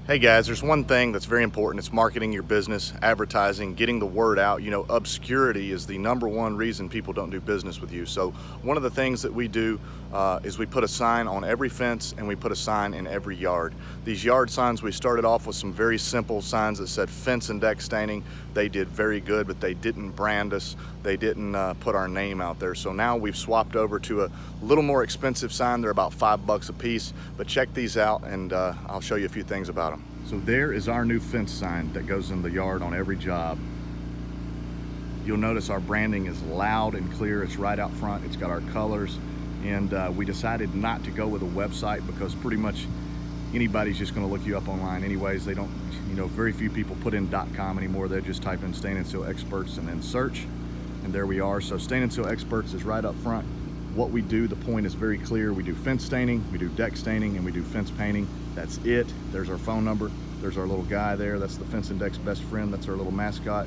Hey guys, there's one thing that's very important. It's marketing your business, advertising, getting the word out. You know, obscurity is the number one reason people don't do business with you. So one of the things that we do is we put a sign on every fence and we put a sign in every yard. These yard signs, we started off with some very simple signs that said fence and deck staining. They did very good, but they didn't brand us. They didn't put our name out there. So now we've swapped over to a little more expensive sign. They're about $5 a piece, but check these out and I'll show you a few things about them. So there is our new fence sign that goes in the yard on every job. You'll notice our branding is loud and clear. It's right out front. It's got our colors. And we decided not to go with a website because pretty much anybody's just going to look you up online anyways. They don't, very few people put in .com anymore. They just type in Stain and Seal Experts and then search. And there we are. So Stain and Seal Experts is right up front. What we do, the point is very clear. We do fence staining, we do deck staining, and we do fence painting. That's it. There's our phone number. There's our little guy there. That's the Fence and Deck's best friend. That's our little mascot.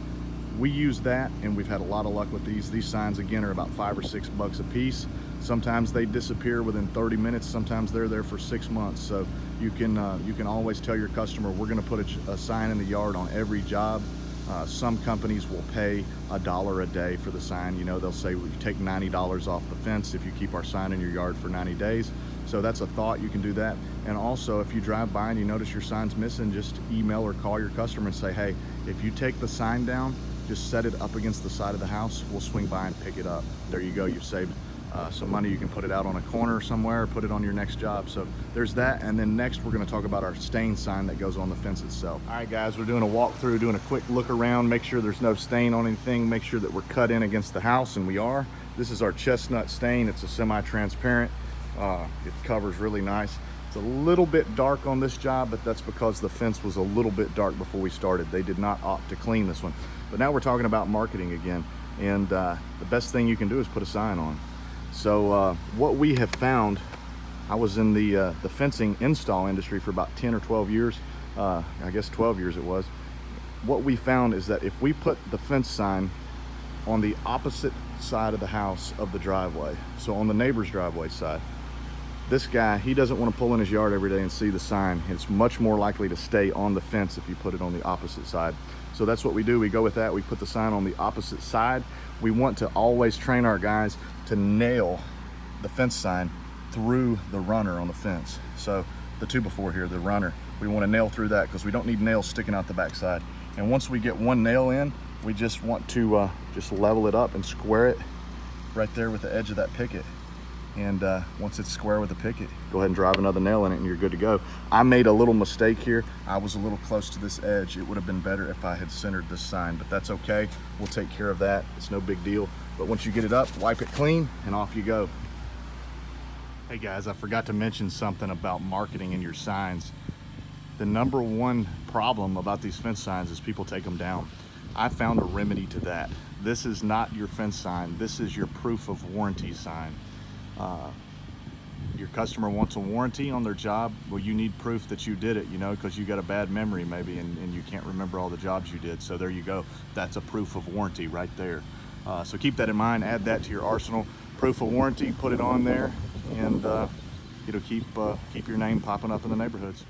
We use that, and we've had a lot of luck with these. These signs, again, are about $5 or $6 a piece. Sometimes they disappear within 30 minutes. Sometimes they're there for 6 months. So you can always tell your customer, we're going to put a sign in the yard on every job. Some companies will pay $1 a day for the sign. They'll say we take $90 off the fence if you keep our sign in your yard for 90 days. So that's a thought. You can do that. And also, if you drive by and you notice your sign's missing, just email or call your customer and say, hey, if you take the sign down, just set it up against the side of the house. We'll swing by and pick it up. There you go. You've saved some money. You can put it out on a corner somewhere, or put it on your next job. So there's that. And then next we're going to talk about our stain sign that goes on the fence itself. All right guys, we're doing a walkthrough, doing a quick look around, make sure there's no stain on anything, make sure that we're cut in against the house, and we are. This is our chestnut stain. It's a semi-transparent. It covers really nice. It's a little bit dark on this job, but that's because the fence was a little bit dark before we started. They did not opt to clean this one. But now we're talking about marketing again, and the best thing you can do is put a sign on. So what we have found, I was in the fencing install industry for about 10 or 12 years, I guess 12 years it was. What we found is that if we put the fence sign on the opposite side of the house of the driveway, so on the neighbor's driveway side, this guy, he doesn't want to pull in his yard every day and see the sign. It's much more likely to stay on the fence if you put it on the opposite side. So that's what we do. We go with that. We put the sign on the opposite side. We want to always train our guys to nail the fence sign through the runner on the fence. So the 2x4 here, the runner, we want to nail through that because we don't need nails sticking out the backside. And once we get one nail in, we just want to just level it up and square it right there with the edge of that picket. And once it's square with the picket, go ahead and drive another nail in it and you're good to go. I made a little mistake here. I was a little close to this edge. It would have been better if I had centered this sign, but that's okay. We'll take care of that. It's no big deal. But once you get it up, wipe it clean and off you go. Hey guys, I forgot to mention something about marketing in your signs. The number one problem about these fence signs is people take them down. I found a remedy to that. This is not your fence sign. This is your proof of warranty sign. Your customer wants a warranty on their job. Well, you need proof that you did it, because you got a bad memory maybe and you can't remember all the jobs you did. So there you go. That's a proof of warranty right there. So keep that in mind. Add that to your arsenal. Proof of warranty, put it on there, and it'll keep your name popping up in the neighborhoods.